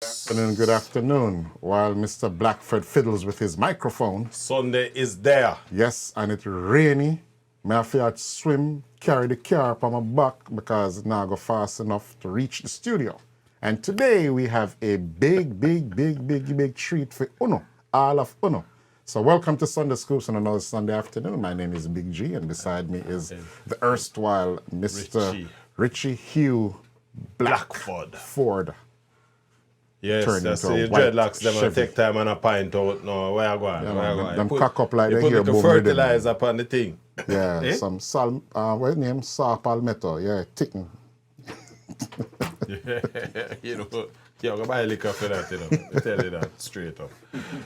Afternoon, good afternoon. While Mr. Blackford fiddles with his microphone, Sunday is there. yes, and it's rainy. Me have to swim, carry the car up on my back because it's not go fast enough to reach the studio. And today we have a big treat for Uno, all of Uno. So welcome to Sunday Scoops on another Sunday afternoon. My name is Big G, and beside me is the erstwhile Mr. Richie Hugh Blackford. Ford. Yes, Turn that's into a the white dreadlocks. Them Chevy. and take time and a pint out. No, where you going? Yeah, Where you man, going? them You cock up like you they put hear little boom rhythm. fertilizer upon the thing. Yeah, Eh? some what name? Saw palmetto. Yeah, ticking. You know, you're going to buy liquor for that, you know. I tell you that straight up.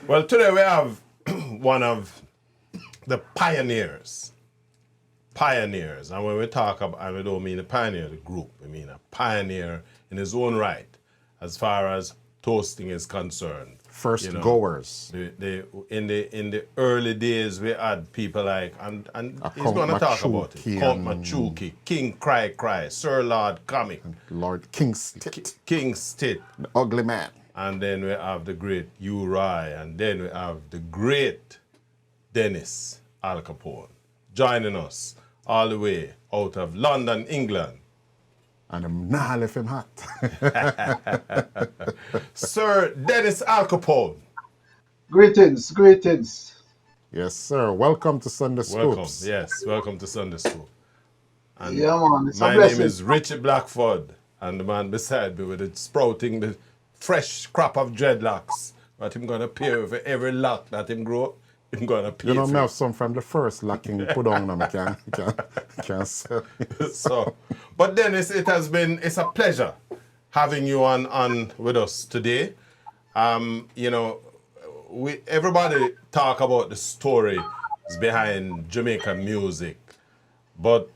Well, today we have one of the pioneers. Pioneers. And when we talk about, and we don't mean a pioneer, the group, we mean a pioneer in his own right, as far as toasting is concerned. First You know, goers. In the early days, we had people like, and he's Count going to talk about it. Machuki Count and- Machuki, King Cry Cry, Sir Lord Comic, Lord Kingstit, King Stit, the ugly man. and then we have the great Uri, and then we have the great Dennis Alcapone joining us all the way out of London, England. And I'm not left him hot. Sir Dennis Alcapone. Greetings, greetings. Yes, sir. Welcome to Sunday Welcome, Scoops. yes, welcome to Sunday School. And Yeah, man, it's a my blessing. name is Richie Blackford, and the man beside me with it sprouting the fresh crop of dreadlocks that him gonna pay for every lock that him grow. Him gonna pay You know, for me it. have some from the first locking put on them. Can sell. So, but Dennis, it's a pleasure having you on with us today. You know, everybody talk about the stories behind Jamaican music, but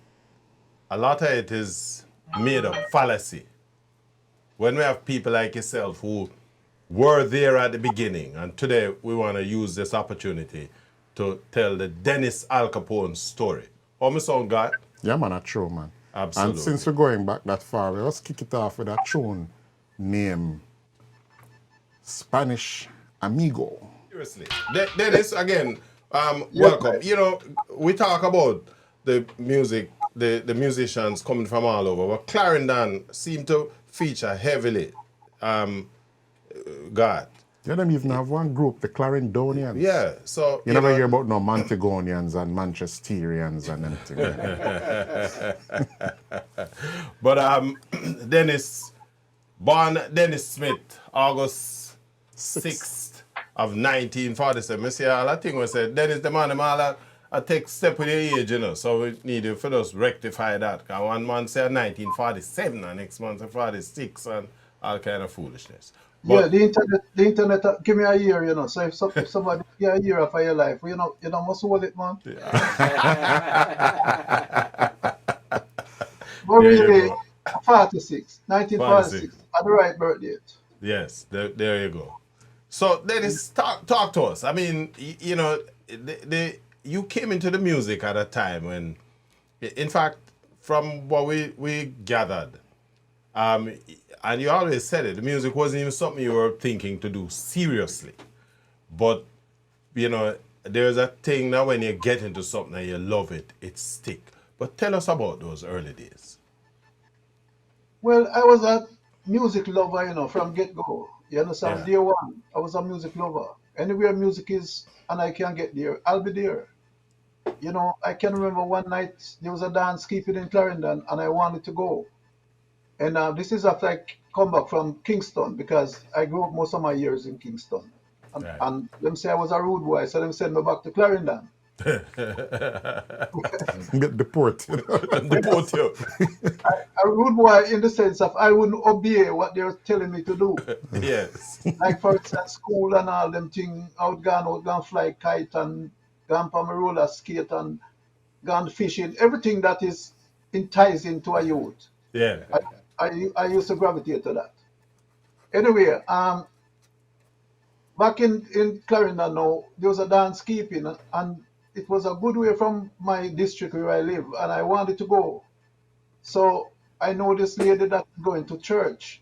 a lot of it is made up fallacy. When we have people like yourself who were there at the beginning, and today we want to use this opportunity to tell the Dennis Alcapone story. How me sound, God? Yeah, man, that's true, man. Absolutely. And since we're going back that far, let's kick it off with a tune named Spanish Amigo. Seriously. Dennis, again, welcome. You know, we talk about the music, the musicians coming from all over, but Clarendon seem to feature heavily. God. Yeah, them even have one group, the Clarendonians. Yeah, so You never hear about no Montegonians and Manchesterians and anything. But Dennis, born Dennis Smith, August 6th of 1947. I see all that thing we said, Dennis the man, I take step with the age, you know, so we need to first rectify that. Because one man say 1947 and next month say 46 and all kind of foolishness. Yeah, But the internet, give me a year, you know. So if somebody give a year of your life, you know, must hold it, man. But There you really, go. 46, 1946, 46. at the right birth date. Yes, there you go. So Dennis, talk to us. I mean, you know, you came into the music at a time when, in fact, from what we gathered, and you always said it, the music wasn't even something you were thinking to do seriously. But, you know, there's a thing that when you get into something and you love it, it stick. But tell us about those early days. Well, I was a music lover, you know, from get-go. You understand? Yeah. Day one, I was a music lover. Anywhere music is and I can get there, I'll be there. You know, I can remember one night there was a dance keeping in Clarendon and I wanted to go. And this is after I come back from Kingston because I grew up most of my years in Kingston. And, Right. and them say I was a rude boy, so them send me back to Clarendon. Get deported. Deport you. A rude boy in the sense of I wouldn't obey what they were telling me to do. Yes. Like for instance, school and all them things, out gone fly kite and gone on my roller skate and gone fishing, everything that is enticing to a youth. Yeah. I used to gravitate to that. Anyway, back in Clarendon now, there was a dance keeping, and it was a good way from my district where I live, and I wanted to go. So I know this lady that's going to church.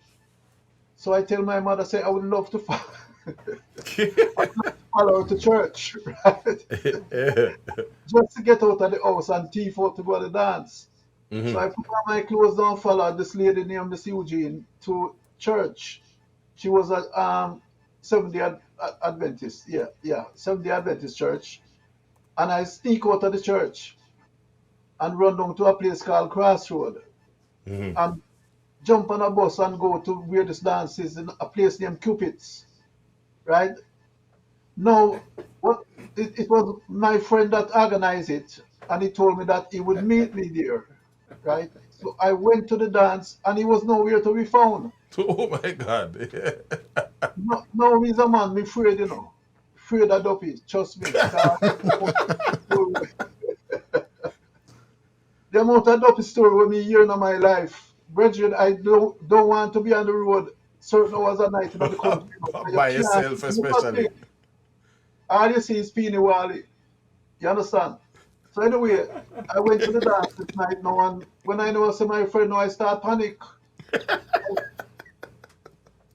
So I tell my mother, say, I would love to follow her to church, right? Just to get out of the house and thief out to go to the dance. So I put on my clothes down, followed this lady named Miss Eugene to church. She was at Seventh-day Adventist, Seventh-day Adventist church. And I sneak out of the church and run down to a place called Crossroad and jump on a bus and go to where this dance is in a place named Cupid's, right? Now, it was my friend that organized it, and he told me that he would meet me there, right? So I went to the dance, and he was nowhere to be found. Oh my God. No, he's a man, me afraid, afraid of dopey, trust me. The amount of dopey story with me here in my life, brethren, I don't want to be on the road certain hours at night in the country. By yourself, especially. All you see is Peeny Wally. You understand? So anyway, I went to the dance this night now, and when I know I see my friend now, I start panic.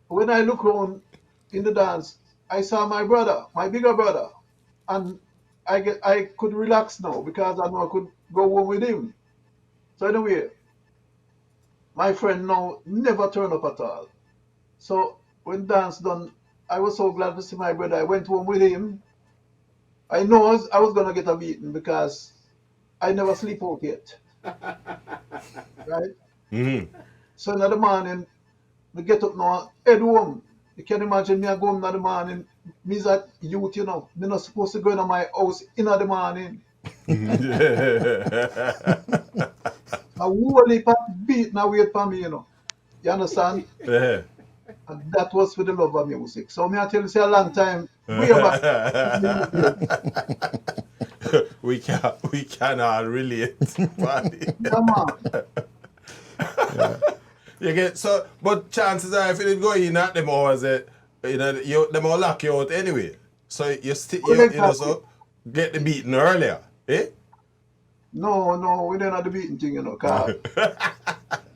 When I look around in the dance, I saw my brother, my bigger brother, and I could relax now because I know I could go home with him. So anyway, my friend now never turned up at all. So when dance done, I was so glad to see my brother. I went home with him. I know I was gonna get a beating because I never sleep out yet. Right? So in the morning, we get up now, head home. You can imagine me I go home in the morning. Me's a youth, Me not supposed to go into my house in the morning. A whole heap of beating away for me, You understand? Yeah. And that was with the love of music. So me I tell you, a long time, way back. we can all relate. Come on. You get so, but chances are if you didn't go in at them hours, them will lock you out anyway. So you so get the beating earlier, eh? No, we don't have the beating thing, Cause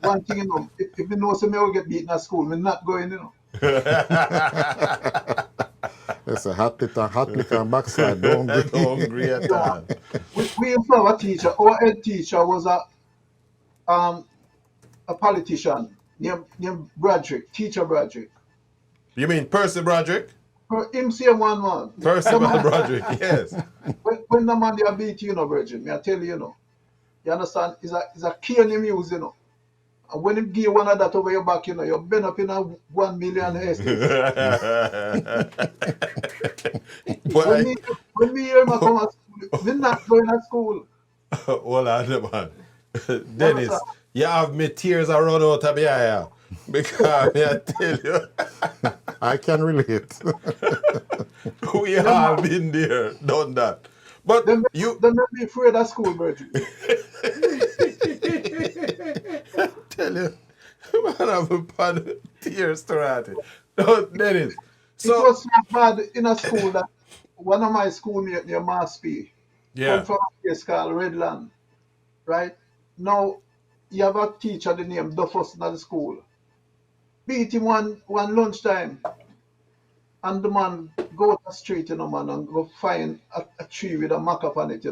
one thing, if you know some me will get beaten at school, I'm not going, It's a hot lick and backside. Don't agree at all. We used to have a teacher. Our head teacher was a politician named Broderick, Teacher Broderick. You mean Percy Broderick? Him say one man. Percy Broderick, yes. When the man they beat you, Virgin, me I tell you, you understand? It's a cane use, And when him give one of that over your back, you're been up in a 1 million hestes. when me hear him come at school, me not going to school. Hold on, man. Dennis, you have me tears are run out of my eye. Because I tell you. I can relate. We all been there, done that. But Them you make me afraid of school, Virgin. I tell you, man, have a pan of tears to write it. No, Dennis. It was so bad in a school that one of my schoolmates near Mass P come from a place called Redland, right? Now, you have a teacher the name Duffus in the school. Beat him one lunchtime, and the man go to the street, man, and go find a tree with a maca on it,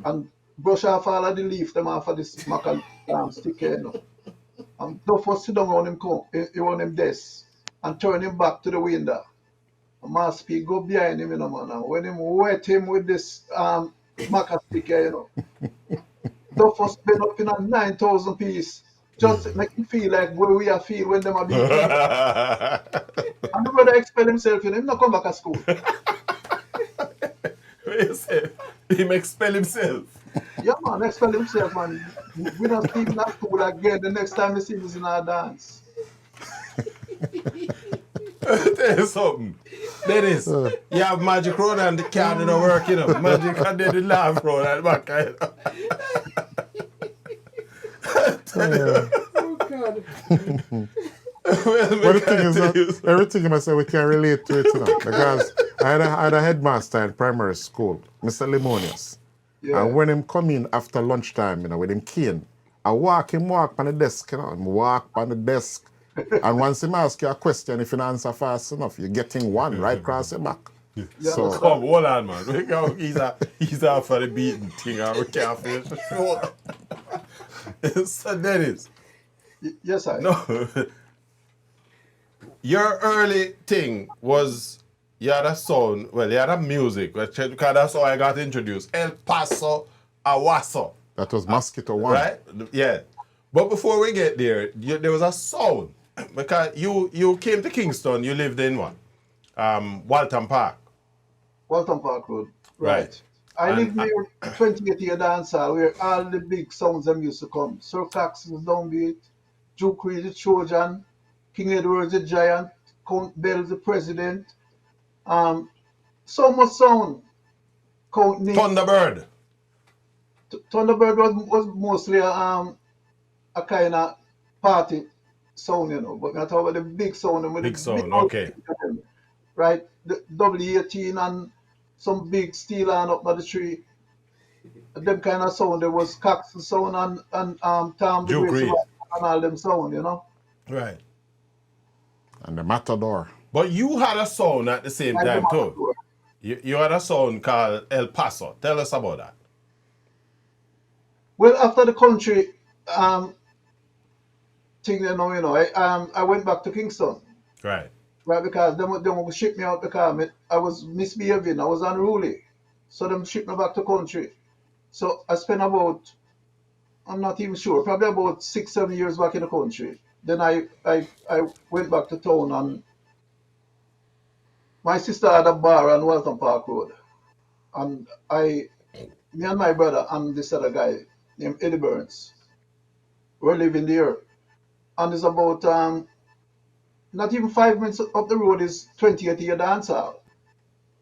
and brush off all of the leaf them off of this maca stick here, And Duffus sit down on him desk and turn him back to the window. And Mass P go behind him, man, and when him wet him with this maca stick here, Duffus been up in a 9,000 piece. Just make him feel like where we are feel when them are being. And the brother expel himself, him not come back at school. What you say? Him expel himself. Yeah, man, expel himself, man. We don't sleep in that school again the next time we see us in our dance. Tell you something. Dennis, you have magic road and the card don't work, Magic and then the laugh road at the back, Oh God. But the thing is that everything I say we can relate to it, because I had a headmaster in primary school, Mr. Limonius. Yeah. And when him come in after lunchtime, with him cane, I walk on the desk, him walk on the desk And once him ask you a question, if you don't answer fast enough, you're getting one right across your back. You So understand? Come, hold on, man. We go, he's out for the beating thing, and we can't finish the show. So Dennis, Yes, I. no, your early thing was you had a sound, well, you had a music, because that's how I got introduced. El Paso Awaso, that was Mosquito One. right? Yeah. But before we get there, there was a sound. Because you came to Kingston, you lived in what? Walton Park. Walton Park Road. Right. Right. I And lived near 28-year dance hall where all the big sounds them used to come. Sir Cox's Downbeat, Duke Reed the Trojan, King Edward the Giant, Count Bell the President, so much sound. Count Nick. Thunderbird. Thunderbird was mostly a kind of party sound, you know. But I talk about the big sound. And with Big the sound, big okay. right? The W18 and some big steel on up by the tree. Them kind of sound. There was Cox's sound and Tom the Duke Great Reed. and all them sound, you know. Right. And the Matador. But you had a sound at the same And the time too. Matador. You had a sound called El Paso. Tell us about that. Well, after the country thing, you know, I went back to Kingston. Right. Right, because them would ship me out because I was misbehaving, I was unruly. So them shipped me back to country. So I spent about, I'm not even sure, probably about 6, 7 years back in the country. Then I went back to town and my sister had a bar on Walton Park Road. And me and my brother and this other guy named Eddie Burns were living there. And it's about not even 5 minutes up the road is 28-year dance hall.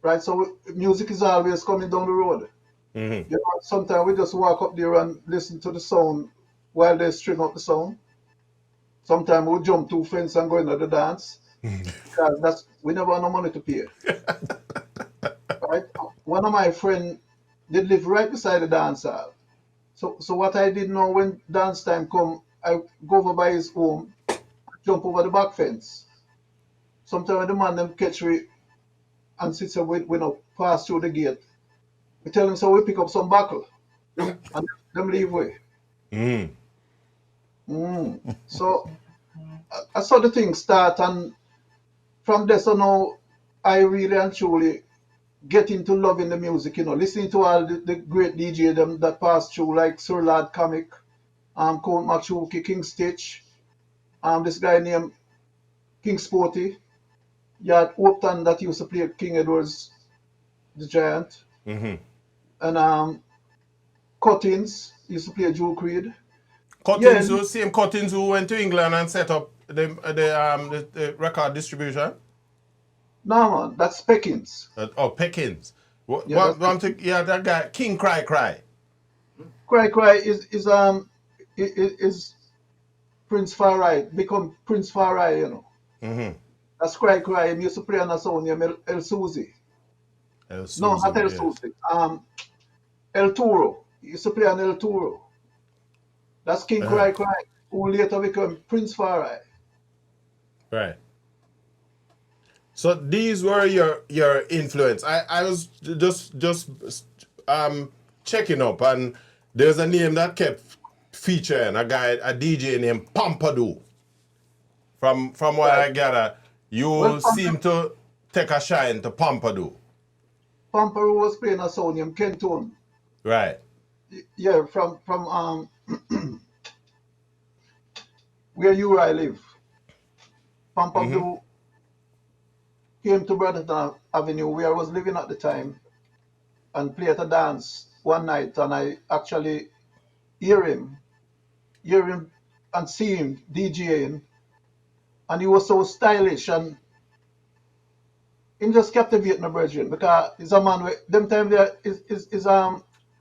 Right, so music is always coming down the road. Mm-hmm. You know, sometimes we just walk up there and listen to the sound while they string up the sound. Sometimes we jump 2 fence and go into the dance because we never have no money to pay. Right, one of my friends did live right beside the dance hall. So what I did know when dance time come, I go over by his home, jump over the back fence. Sometimes the man them catch me and since we not pass through the gate, we tell them so we pick up some buckle and them leave way. Mm. So I saw the thing start and from there so now I really and truly get into loving the music, you know, listening to all the great DJ them that pass through like Sir Lad Comic, Count Machuki, King Stitch, this guy named King Sporty, Yaawd Upton that used to play King Edward's the Giant. Mm-hmm. And Cuttings used to play Duke Reed. Cuttings, Yeah. who same Cuttings who went to England and set up the record distribution. No man, that's Peckins. Pickens. Yeah, That guy King Cry. Cry Cry is Prince Farai, become Prince Farai, you know. Mm-hmm. That's Cry Cry. He used to play on a song named El Susi. El No, not El yes. Susi. El Toro. He used to play on El Toro. That's King Cry Cry, who later became Prince Farai. Right. So these were your influence. I was just checking up, and there's a name that kept featuring a DJ named Pompadour. From what I gather, you seem to take a shine to Pompadour. Pompadour was playing a song named Kenton. Right. Yeah, from where you I live. Pompadour came to Brotherton Avenue where I was living at the time and played a dance one night and I actually hear him and see him DJing and he was so stylish and he just captivated my brethren because he's a man with them time there is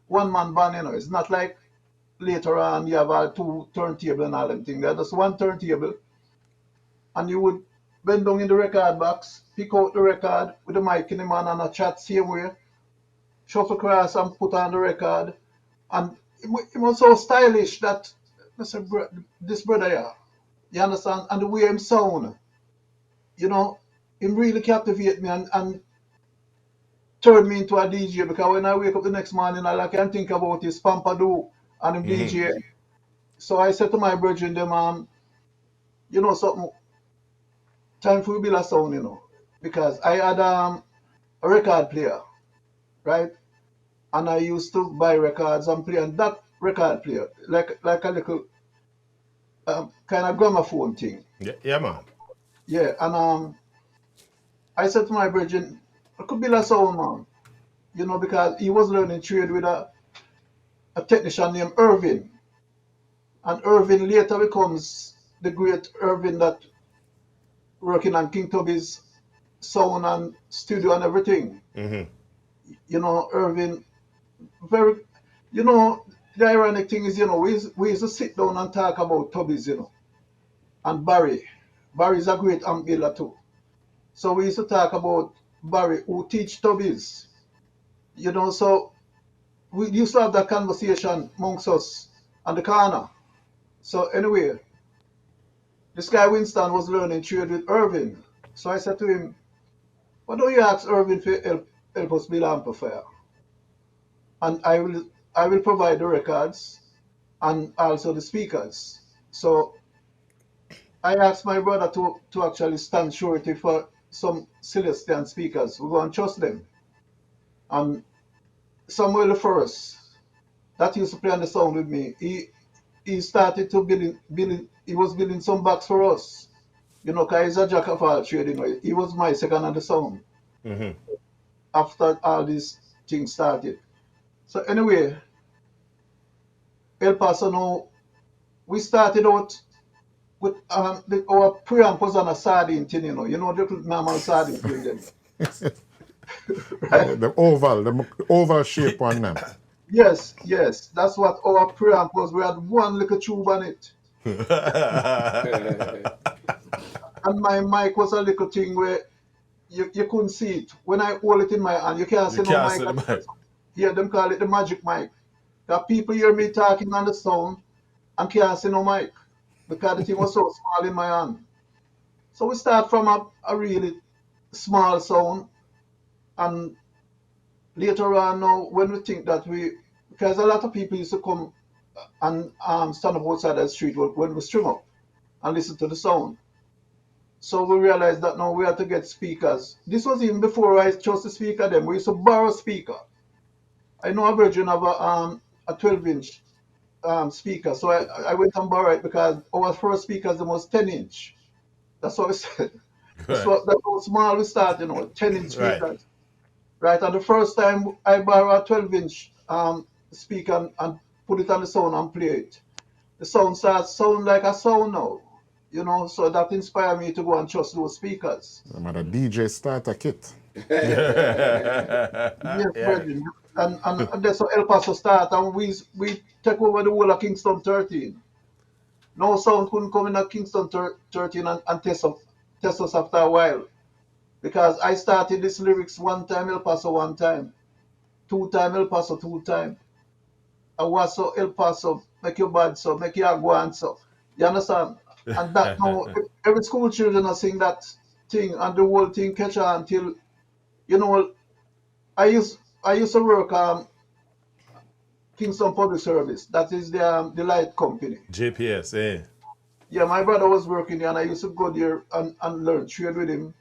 one man band, you know. It's not like later on you have 2 turntable and all them things. There's just 1 turntable and you would bend down in the record box, pick out the record with the mic in the man and a chat same way, shuffle across and put on the record. And it was so stylish that I said, this brother here, You understand? And the way him sound, you know, him really captivate me and turn me into a DJ because when I wake up the next morning, all I can think about is Pampadoo and him DJ. So I said to my brethren, them, you know, something, time for we build a sound, you know, because I had a record player, right? And I used to buy records and play on that record player, like a little kind of gramophone thing. Yeah, man. Yeah, and I said to my brethren, I could build a sound, man, you know, because he was learning trade with a technician named Irvin. And Irvin later becomes the great Irvin that working on King Tubby's sound and studio and everything. You know, Irvin, very, you know, the ironic thing is, you know, we used to sit down and talk about Tubby's, you know, and Barry. Barry's a great amp builder too. So we used to talk about Barry, who teach Tubby's, you know, so we used to have that conversation amongst us on the corner. So anyway, this guy Winston was learning trade with Irvin. So I said to him, why don't you ask Irvin to help us build amplifier? And I will provide the records and also the speakers. So I asked my brother to actually stand surety for some Celestian speakers. We're going to trust them. And Samuel the First, that used to play on the sound with me, he started to he was building some box for us. You know, because he's a jack of all trades, you know. He was my second on the sound after all these things started. So anyway, El Paso now, we started out with our preamp was on a sardine tin, you know. You know the normal sardine tin then. Right? The oval shape on them. Yes, that's what our preamp was. We had one little tube on it. And my mic was a little thing where you couldn't see it. When I hold it in my hand, you can't see no mic. Yeah, them call it the magic mic. That people hear me talking on the sound and can't see no mic because the thing was so small in my hand. So we start from a really small sound, and later on now, when we think that because a lot of people used to come and stand up outside the street when we string up and listen to the sound. So we realized that now we had to get speakers. This was even before I chose the speaker then. We used to borrow a speaker. I know a version of a 12-inch speaker. So I went and borrowed it because our first speakers was 10-inch. That's what we said. That's how small we started, you know, 10-inch speakers. Right. And the first time I borrowed a 12-inch speaker and put it on the sound and play it, the sound starts sound like a sound now. You know, so that inspired me to go and trust those speakers. I'm at a DJ starter kit. Yes, brethren. And that's how El Paso start, and we take over the whole of Kingston 13. No sound couldn't come in at Kingston 13 and test us after a while. Because I started this lyrics one time, El Paso one time. 2 time, El Paso 2 time. I was so El Paso, make you bad so, make you go on so. You understand? And that now, every school children are sing that thing, and the whole thing catch on until, you know, I used to work Kingston Public Service. That is the light company. GPS, eh? Yeah, my brother was working there, and I used to go there and learn trade with him.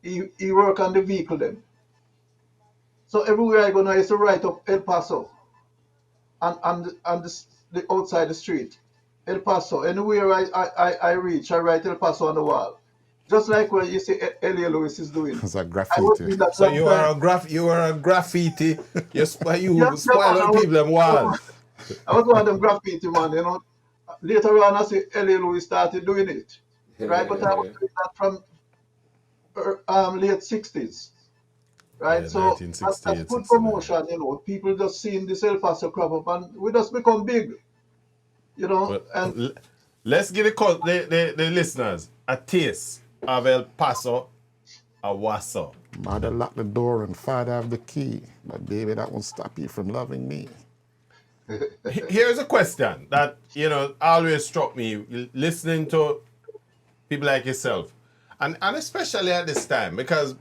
He work on the vehicle then. So everywhere I go now, I used to write up El Paso and the outside the street. El Paso. Anywhere I reach, I write El Paso on the wall. Just like what you see Elia Lewis is doing. It's a graffiti. So you are a graffiti. You spoil people them wall. I was one of them graffiti man, you know. Later on, I see Elia Lewis started doing it. Right? But I was doing that from late 60s. Right? Yeah, so 1968, that's good promotion, you know. People just seeing this El Paso crop up and we just become big. You know, Well, and let's give the listeners a taste of El Paso Awaso. Mother locked the door and father have the key. But baby, that won't stop you from loving me. Here's a question that, you know, always struck me listening to people like yourself, and especially at this time, because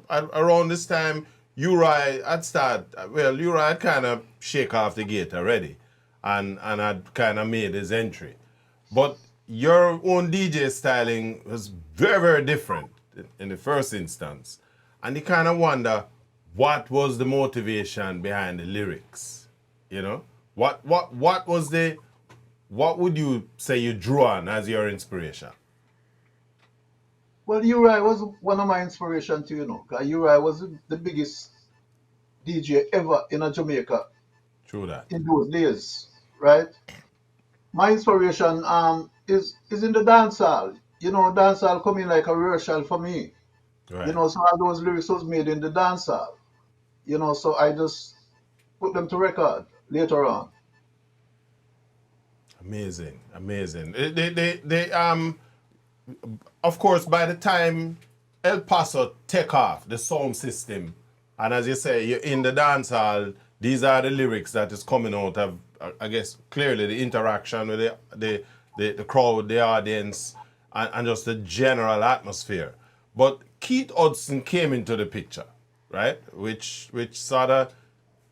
around this time, Uri had kind of shake off the gate already, and had kind of made his entry, but your own DJ styling was very, very different in the first instance, and you kind of wonder what was the motivation behind the lyrics, you know? What would you say you drew on as your inspiration? Well, Uri was one of my inspiration too, you know. 'Cause Uri was the biggest DJ ever in Jamaica True that. in those days, right? My inspiration is in the dancehall. You know, dancehall coming like a rehearsal for me. Right. You know, so all those lyrics was made in the dancehall. You know, so I just put them to record later on. Amazing, amazing. Of course, by the time El Paso take off the sound system, and as you say, you're in the dance hall, these are the lyrics that is coming out of, I guess, clearly the interaction with the crowd, the audience, and just the general atmosphere. But Keith Hudson came into the picture, right? Which sort of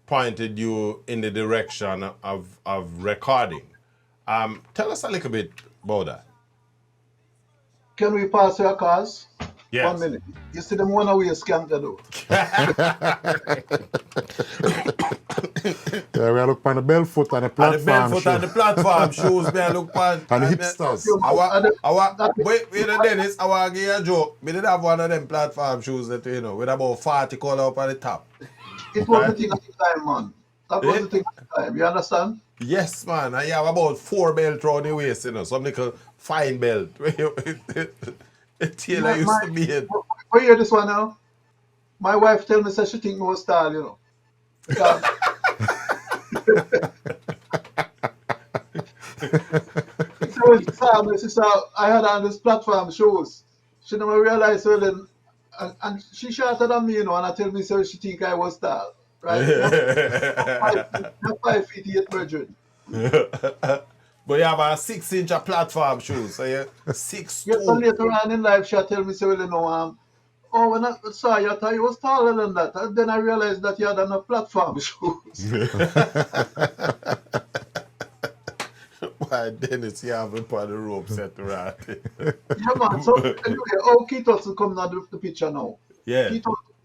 pointed you in the direction of recording. Tell us a little bit about that. Can we pass your cars? Yes. 1 minute. You see them one away skank the door. Yeah, we look on the Belfoot and the And the platform. barefoot and the platform shoes, me I look pan. And the hipsters. Wait, Dennis, I want to give you a joke. Me did have one of them platform shoes that, you know, with about 40 color up on the top. It was the thing at the time, man. That was the thing at the time. You understand? Yes, man. I have about 4 belt round the waist, you know, some little fine belt. Taylor used to be it. You hear this one now? My wife tell me say she think no style, you know. Because so she saw me, she saw I had on this platform shoes. She never realized well then, and she shorter than me, you know, and I tell me so she think I was style. Right? Not 5 feet 8, brethren. But you have a 6-inch platform shoes, so you're 6'2". Yes, so later on in life, she tell me, say, well, you know, oh, when I saw you, I thought you was taller than that. And then I realized that you had on a platform shoes. Why, Dennis, you have it on the rope set around. Yeah, man. So, anyway, how Keith Hudson coming out of the picture now? Yeah.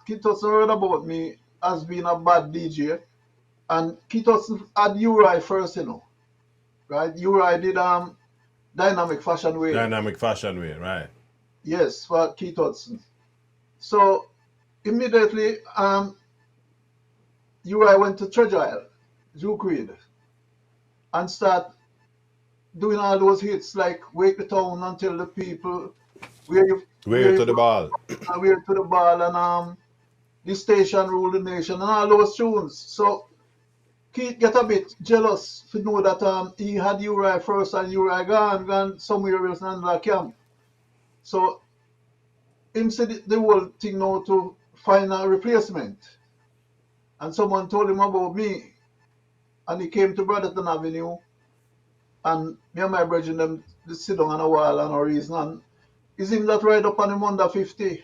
Keith Hudson heard about me as being a bad DJ. And Keith Hudson had Uri first, you know. Right? Uri did Dynamic Fashion Way. Dynamic Fashion Way, right. Yes, for Keith Hudson. So immediately Uri went to Treasure Isle, Duke Reed, and start doing all those hits like Wake the Town Until the People, Where to the Ball. Where to the Ball, and The Station Rule the Nation, and all those tunes. So Keith get a bit jealous to know that he had Uri first and Uri gone somewhere else in another camp. So him said the whole thing now to find a replacement. And someone told him about me. And he came to Brotherton Avenue. And me and my brethren them just sit down on a wall and a reason. And it's him that ride up on him under 50.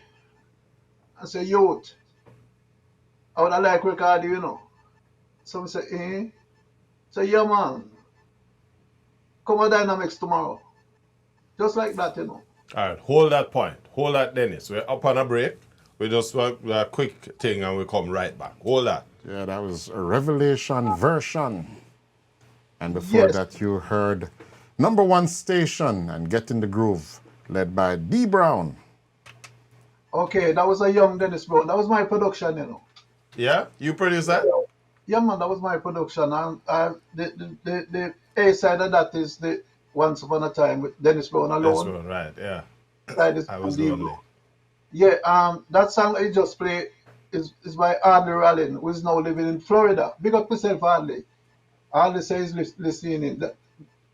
I say, Yaawd, I would like record you, you know. So I say, eh? Say, yeah, man. Come on Dynamics tomorrow. Just like that, you know. All right, hold that point. Hold that, Dennis. We're up on a break. We just want a quick thing and we come right back. Hold that. Yeah, that was a Revelation version. And before that, you heard Number One Station and Get in the Groove, led by D Brown. Okay, that was a young Dennis Brown. That was my production, you know. Yeah? You produce that? Yeah, man, that was my production. And the A side of that is the Once Upon a Time with Dennis Brown alone. That's right, yeah. Side is I was D lonely. Brown. Yeah, that song I just played is by Hardly Rallin, who is now living in Florida. Big up yourself, Hardly. Hardly says listening in. That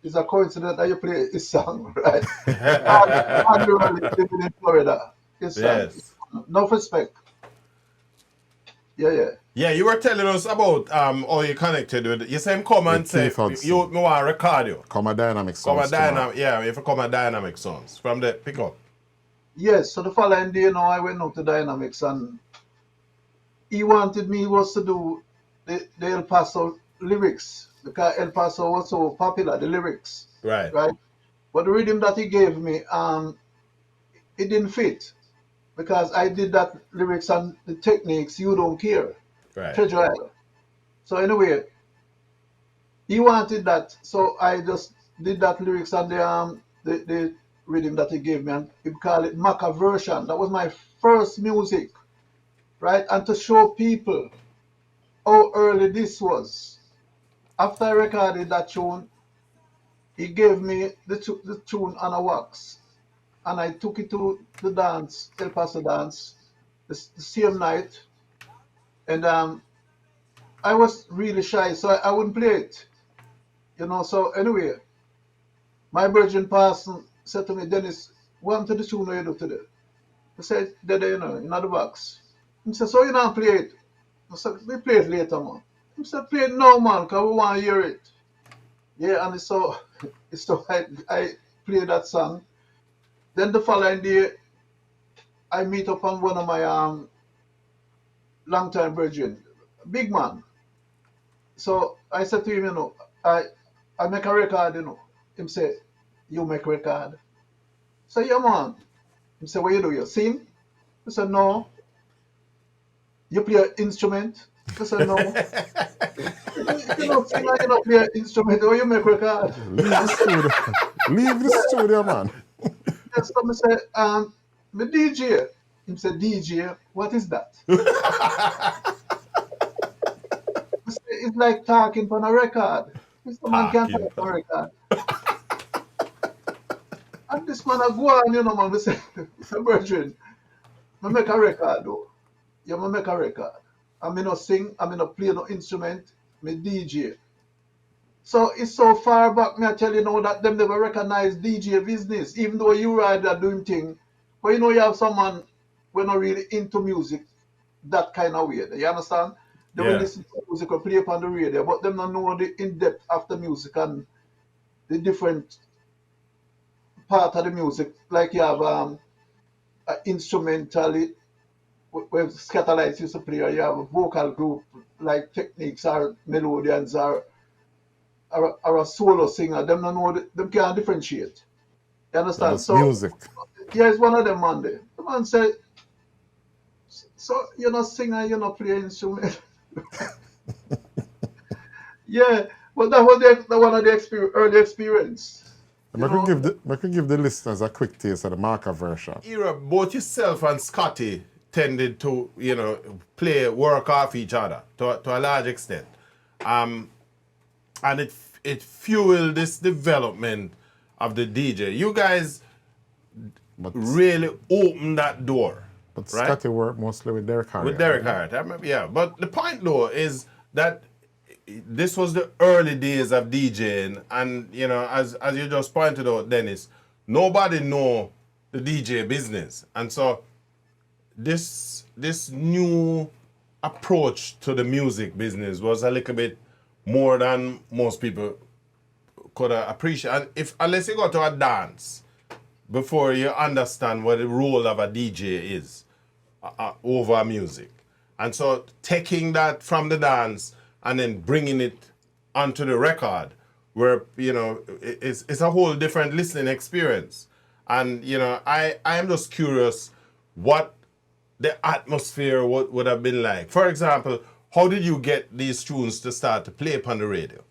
it's a coincidence that you play his song, right? Hardly Rallin living in Florida. Yes. Enough respect. Yeah. Yeah, you were telling us about how you connected with. You say him come and With say Keith Hudson. you me want to record you. Come a dynamic Come a sounds tomorrow. dynamic, yeah. If you come a dynamic songs from the pick up. Yes, so the following day, I went out to Dynamics and he wanted me was to do the El Paso lyrics because El Paso was so popular, the lyrics, Right, right? But the rhythm that he gave me, it didn't fit because I did that lyrics and the techniques, you don't care, right. Treasure Island. So anyway, he wanted that, so I just did that lyrics and the rhythm that he gave me, and he called it Maca version. That was my first music, right? And to show people how early this was. After I recorded that tune, he gave me the tune on a wax, and I took it to the dance, El Paso dance, the same night, and I was really shy, so I wouldn't play it, So anyway, my virgin person said to me, Dennis, what to the tune you do today? I said, there, in the box. He said, so you don't play it? I said, we play it later, man. He said, play it now, man, because we want to hear it. Yeah, and so I played that song. Then the following day, I meet up on one of my longtime virgin, big man. So I said to him, I make a record, Him say, you make record? So yeah, man. He said, what you do? You sing? I said, no. You play an instrument? I said, no. You cannot sing and you don't play an instrument, or you make record. Leave the studio. Leave the studio, man. Yes, so I said, the DJ. He said, DJ, what is that? I said, it's like talking on a record. Mr. Man can't Talking. talk on a record. And this man a go on, man. I say, Virgin, I make a record though. Yeah, I make a record. I mean, not sing, I mean, not play no instrument, me DJ. So it's so far back, me I tell you now that them never recognize DJ business, even though you are there doing thing. But you have someone we're not really into music that kind of way. You understand? They will Yeah. listen to music or play upon the radio, but them don't know the in-depth of the music and the different part of the music. Like you have instrumentally where Scatterlights used to play, or you have a vocal group like Techniques or Melodians or a solo singer. Them don't know them can't differentiate. You So understand? that's So music. yeah, it's one of them man there. The man said, so you're not singer, you're not play instrument. Yeah, but that was one of the early experience. I could give the listeners a quick taste of the Marker version. Era, both yourself and Scotty tended to, work off each other to a large extent. And it fueled this development of the DJ. You guys But, really opened that door. but right? Scotty worked mostly with Derek Harriott. With Derek Hart. I remember, yeah. But the point though is that this was the early days of DJing, and as you just pointed out, Dennis, nobody know the DJ business, and so this new approach to the music business was a little bit more than most people could appreciate. And unless you go to a dance before you understand what the role of a DJ is over music. And so taking that from the dance and then bringing it onto the record where, it's a whole different listening experience. And, I am just curious what the atmosphere would have been like. For example, how did you get these tunes to start to play upon the radio?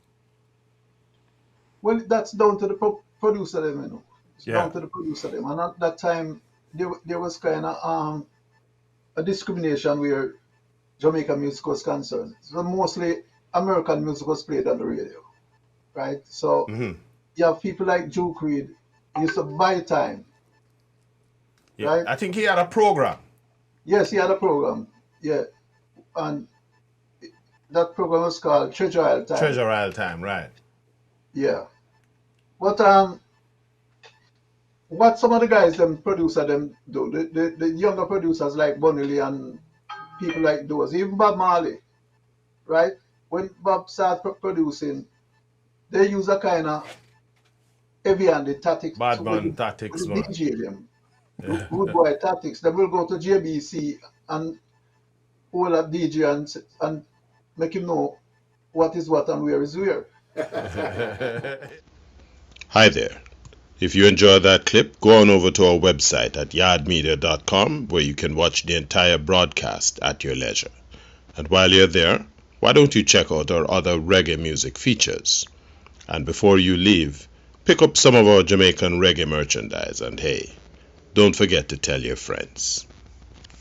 Well, that's down to the producer them, It's Yeah. down to the producer them. And at that time, there was kind of a discrimination where Jamaican music was concerned. So mostly American music was played on the radio, right? So you have people like Duke Reed used to buy time, Yeah. right? I think he had a program. Yes, he had a program, yeah, and that program was called Treasure Isle Time. Treasure Isle Time, right. Yeah, but what some of the guys them producer them do, the younger producers like Bunny Lee and people like those, even Bob Marley, right? When Bob started producing, they use a kind of heavy-handed tactics Badman with tactics, the man. DJ them. Good boy tactics. They will go to JBC and hold up DJ and make him know what is what and where is where. Hi there. If you enjoyed that clip, go on over to our website at yawdmedia.com where you can watch the entire broadcast at your leisure. And while you're there, why don't you check out our other reggae music features? And before you leave, pick up some of our Jamaican reggae merchandise and hey, don't forget to tell your friends.